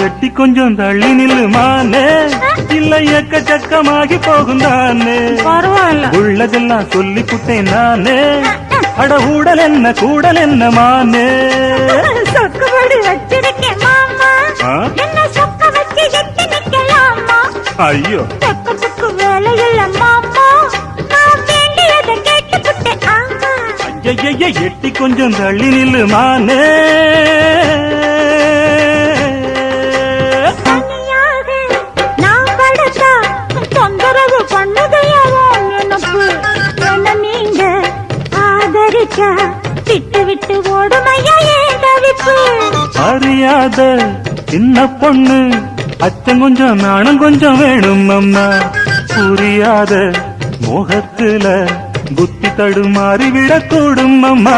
எட்டி கொஞ்சம் தள்ளி நில்லுமானே, இல்ல எக்கச்சக்கமாகி போகும் தானே. பரவாயில்ல, உள்ளதெல்லாம் சொல்லி புட்டேன் நானே, அட ஊடல் என்ன கூடல் என்ன மானே. சொக்குபடி வச்சிருக்கேன் மாமா, என்ன சொக்க வச்சு எட்டி நிக்கலாமா? ஐயோ சொக்கத்துக்கு வேலை இல்ல மாமா, நான் வேண்டியதை கேட்டுக்கிட்டேன். ஆமா ஐய எட்டி கொஞ்சம் தள்ளி நில்லுமானே. தனியாக நான் படுத்தா தொந்தரவு பண்ணுதையாவோ எனக்கு. என்ன நீங்க ஆதரிச்சா விட்டு விட்டு ஓடுமையா ஏன் தவிப்பு? அறியாத சின்ன பொண்ணு, அச்சம் கொஞ்சம் நாணம் கொஞ்சம் வேணும் அம்மா. புரியாத மோகத்துல புத்தி தடுமாறி விடக்கூடும் அம்மா.